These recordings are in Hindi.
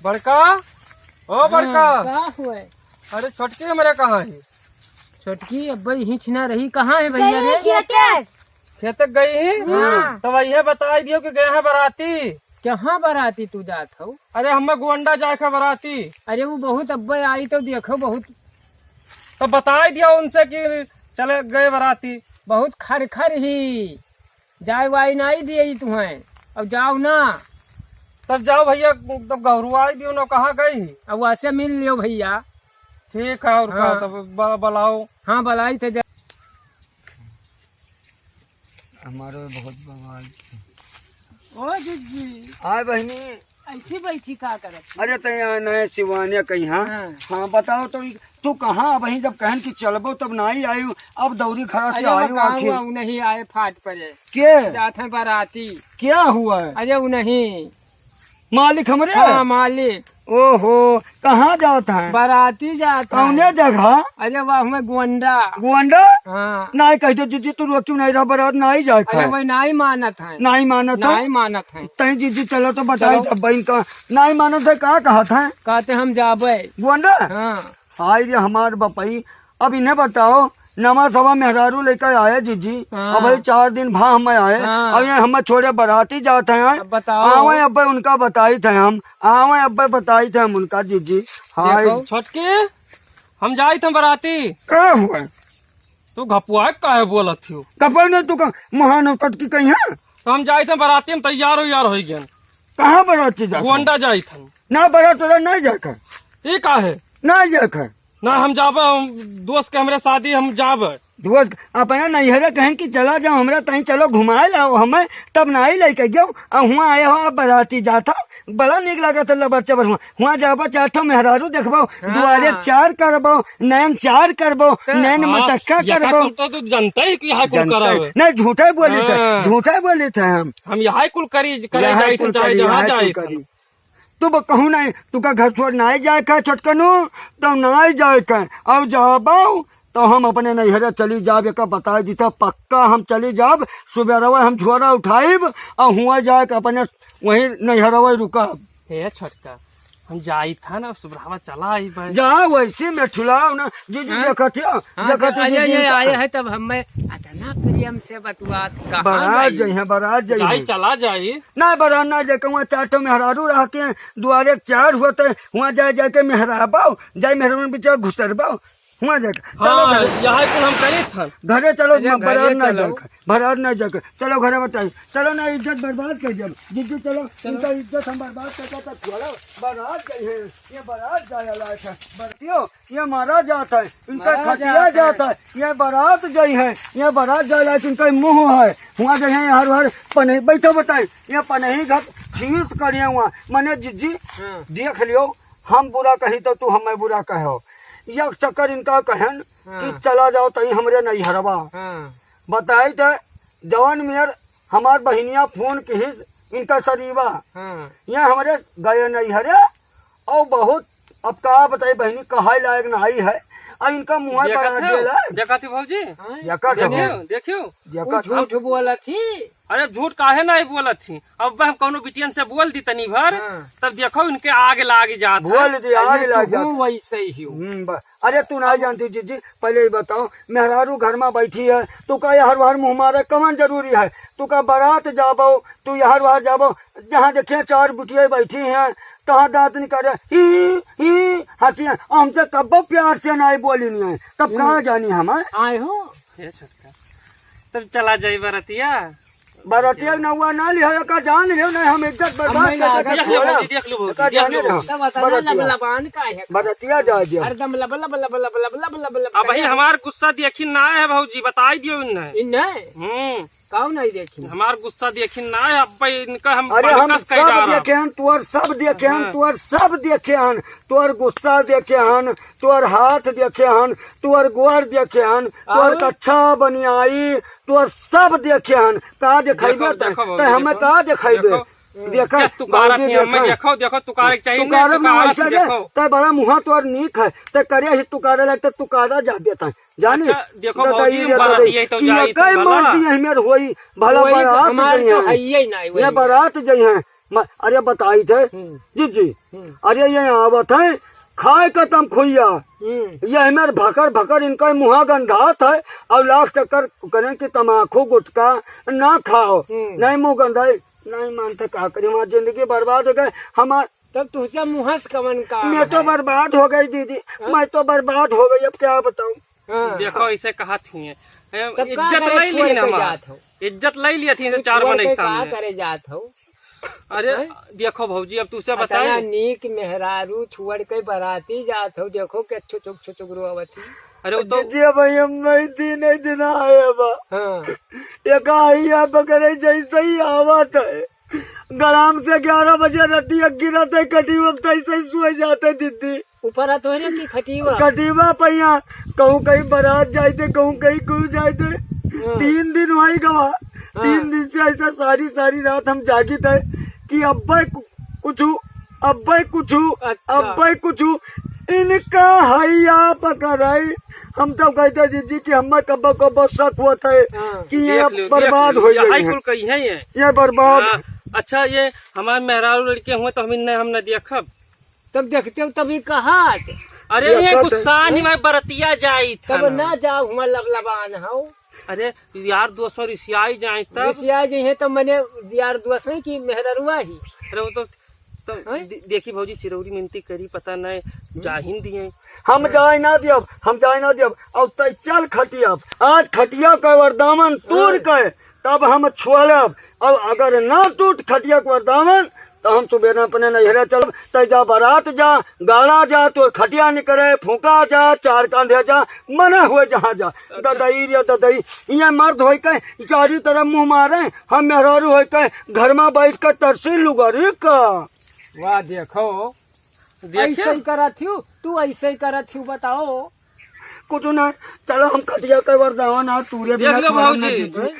बड़का ओ बड़का का हुआ? अरे छोटकी हमारे कहाँ है? छोटकी अब हिच ना रही। कहाँ है भैया रे? खेत गई है। हाँ। तो वही बता दियो कि गए हैं बराती। कहाँ बराती तू जात हो? अरे हमें गोंडा जाए के बराती। अरे वो बहुत अब्बे आई तो देखो बहुत तो बता दिया उनसे कि चले गए बराती। बहुत खर ही जाए वाई नहीं दिए तुम्हें। अब जाओ ना। तब जाओ भैया, तब घरुआ दियो ना, कहाँ गई? अब वैसे मिल लियो भैया। ठीक है और हाँ। तब बुलाओ। हाँ बुलाई थे। हमारे बहुत बवाल। ओ जी हाँ बहनी, ऐसी बैठी का करत? अरे तो यहाँ नए सिवानिया कहीं। हाँ हाँ बताओ तो तू कहाँ? वही जब कहन की चलबो तब नहीं आई, अब दौरी खड़ा से आई आखिर। अरे नहीं आए फाट पड़े के जाते हैं बराती। क्या हुआ है? अरे वो नहीं मालिक हमरे? हाँ मालिक। ओहो, कहाँ जाता है? बराती जाता कौने है। जगह? अरे वाह में गोंडा। गोंडा? हाँ। नहीं कहते जीजी तू रोक क्यों नहीं रहा? बरात नहीं जाए अरे वही नहीं मानत है। नहीं मानत है? नहीं मानत है। तही जीजी चलो तो बताई तब बहन का नहीं मानत है। कहाँ कहा था? कहते हम जाबे। गोंडा? हाँ। हाय रे हमार बपई, अब इन्हें बताओ नमा सवा मेहरारू लेकर आए जीजी। हाँ। अब भाई 4 दिन भा हम आए। हाँ। अब ये हम छोड़े बराती जाते हैं। अब बताओ। आवे अब्बे उनका बताई थे हम। आवे अब्बे बताई थे हम उनका जीजी। हाय देखो। छोटकी हम जाई थे बराती। क्या हुआ? तू घपुआ काहे बोलत थी? कपड़ ने तू का महान की कहीं है? तो हम जाई थे बराती में, तैयार हो गए। कहाँ बराती जा? गोंडा जाई थे। ना बरात वाला नहीं जाकर ये काहे? नहीं जाकर ना हम जाबे, दोस्त के हमरे शादी हम जाबे। दोस्त अपना नैहरा कहें कि चला जाओ हमरा कहीं, चलो घुमाए लाओ हमें, तब नहीं लेके गयो। और हुआ आया हुआ बराती जाता, बड़ा निक लगा था बच्चा पर। हुआ जाबो चार मेहरारू देखबो, दुआरे 4 करबो, नैन 4 करबो, नैन मटक्का करबो। तो तू जानते ही कि यहाँ कुल करावे। नहीं झूठे बोले थे, हाँ। झूठे बोले थे हम यहाँ कुल करे यहाँ जाई थे, कुल चाहे करी, जहाँ यहाँ जाए कुल करी। तू कहूँ नहीं तू का घर छोड़ नहीं जाए का छोटकनू, तो नहीं जाए का। और जाबो तो हम अपने नैहरा चली जाब, एक बता दीता पक्का हम चली जाब। सुबह रवा हम झोरा उठाइब और हुआ जाए के अपने वही नैहरवा रुकब। हे छोटका हम जाई था ना, सुबह चला आई भाई। जा वैसे में ठुलाओ ना जीजी। ये आए है तब हमें इतना प्रेम से बतुआत बारात जाई है, बारात जाई जाई है। चला जाई। ना बारात ना जाके वहाँ 4 मेहरारू रहते हैं, दुआरे 4 होते, वहाँ जाके मेहराबाओ, जाए मेहरारू बिचार घुसरबाओ वहाँ जाके। हाँ यहाँ कुल हम करे था। घरे चलो, घरे बारात ना चलो। जाकर, बारात ना जाकर चलो घरे बताइए। चलो ना इज्जत बर्बाद कर दिया जीजू। चलो इनका इज्जत हम बर्बाद करता था। बारात गई है, ये बारात जाया लायक है। बरतियों ये मारा जाता है, इनका खटिया जाता है। ये बारात गई है, ये बारात जाया लायक इनका मुँह है। वहाँ गए हैं हर हर पने बैठो बताए, ये पनही घर खींच करिए वहाँ। मैंने जीजी देख लियो, हम बुरा कही तो तू हमें बुरा कहो। यह चक्कर इनका कहन कि चला जाओ तही हमरे नैहरवा। बताई थे जवान मेयर हमार बहनिया फोन की हिस इनका शरीवा। ये हमारे गए नैहरे और बहुत अब का बताई बहनी कहाई लायक नहीं है। और इनका मुँह बना दिया। देखा थी भौजी, देखियो झूठ बोला थी। अरे झूठ काहे नहीं बोलत थी? अब हम कौनो बिटियन से बोल दी तनी भर, तब देखो इनके आगे लाग जात है। बोल दिया आगे लग जाता। वैसे ही हूँ। अरे तू नहीं जानती जीजी, पहले ही बताओ मेहरारू घर में बैठी है, तू का हर बार मुँह मारे कमन जरूरी है? तू का बारात जाबो, तू हर बार जाबो, जहाँ देखे 4 बुटिया बैठी हैं, कहाँ दांत निकाले ही हंसियाँ। हमसे कब प्यार से नहीं बोली नहीं है, तब कहाँ जानी हम आए हो? तब चला जाई बरतिया। बरतिया न हुआ ना लिया का जान रहे हो नहीं, हम इज्जत बर्बाद देख लो बरतिया जा दिया। अब भाई हमार गुस्सा देखी ना है भौजी, बताई दियो इन्हें। कौन नहीं देखी हमार गुस्सा देखी ना है। अब इनका हम अरे हम सब देखे हन, तुअर सब देखे हन, तुअर सब देखे हन, तुअर गुस्सा देखे हन, तुअर हाथ देखे हन, तुअर गोर देखे हन, तुअर कच्छा बनियाई, तुअर सब देखे हन। कहा देखेबे तो हमें कहा देखेबे? देखो देखो तुकारे चाहिए तो बड़ा मुँह तोर नीक है, तो करे ही तुकारे लगता तुकारा जा देता जानी। देखो होई भला बारात जई है, ये बारात जई है, अरे बताई थे जी अरे ये आवत है खाए का तम खुइया ये मेरे भकर भकर इनका मुहा गंधात है और लाख चक्कर करें कि तमाकू गुटका ना खाओ नहीं मुंह गंधाई नहीं मानते का करी हमारी जिंदगी बर्बाद हो गई हमार तब तुझे मुहस कमन का मैं तो बर्बाद हो गई दीदी मैं तो बर्बाद हो गई अब क्या बताऊं। देखो ऐसे कहा थी तब का इज्जत करे ले छोड़ ली के ना जात हो? इज्जत ले लिया थी छोड़ चार बने के के का सामने। करे जात हो? अरे देखो भौजी अब तुझसे अतना बताए नीक मेहरारू छोड़ के बराती जात हो देखो के छुक रोवती। अरे वो तो जी भाई हम नहीं दिन आए बा हाँ एक आई बकरे जैसे ही आवत है गलाम से 11 बजे राती गिरत है कटीवा तैसे ही सुए जाते दीदी ऊपर तो है ना कि खटीवा कटीवा पहिया कहूँ कहीं बारात जाते कहूँ कहीं कुछ जाते 3 दिन वही गवा 3 दिन से ऐसा सारी रात हम जागी थे कि अब्बे कुछ अच्छा। अब्बे कुछ इनका हैया पकड़ाई हम तो कहते जीजी कि हमें कब्बा कब्बा शक हुआ था कि ये बर्बाद हो जाए ये बर्बाद। अच्छा ये हमारे मेहरारू लड़के हुए तो हम न देखब तब देखते हो तभी कहा अरे ये गुस्सा नहीं मैं बरतिया जाई था तब ना जाओ हमार लबलबान हो। अरे यार दोस्तों रिसियाई जाए तब रिसिया जो है तो मैंने यार दोस्त है कि मेहररुआ ही। अरे वो तो देखी भौजी चिरौरी मिनती करी पता नहीं जाहिन दिए हम जाए ना दियब अब तय चल खटियब आज खटिया का वरदामन तोड़ के तब हम छोड़ब और अगर ना टूट खटिया का वरदामन तो हम सुबह अपने नहरा चलब तैजा बारात जा गाड़ा जा तो खटिया निकले फूका जा 4 कांधे जा मना हुए जहाँ जा ददई ये मर्द हो के चारी तरफ मुंह मारे हम मेहरारू हो के घर में बैठ कर तरसी लुगरी का। वाह देखो ऐसे ही करा थी तू ऐसे ही करा थी बताओ कुछ ना चलो हम खटिया के वरदान आ तूरे देख लो भौजी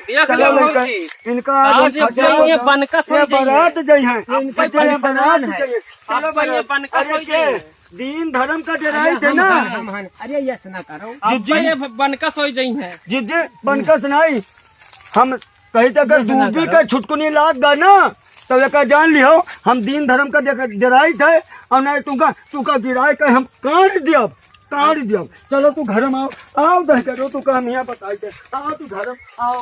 देख लो भौजी इनका आज ये बनकस हो बारात जई है बारात है। चलो भाई ये बनकस हो जाए दीन धर्म का डराई थे ना। अरे यस ना करो अब ये बनकस हो जाई है जीजे बनकस नहीं हम कहीं तक डूबी का छुटकुनी लाग गए ना तो एक जान लियो हम दीन धर्म का डराई थे और नहीं तुका गिराए के हम काट दियब चलो तू घर में आओ देख करो तू हम यहाँ बताई थे आओ तू घर आओ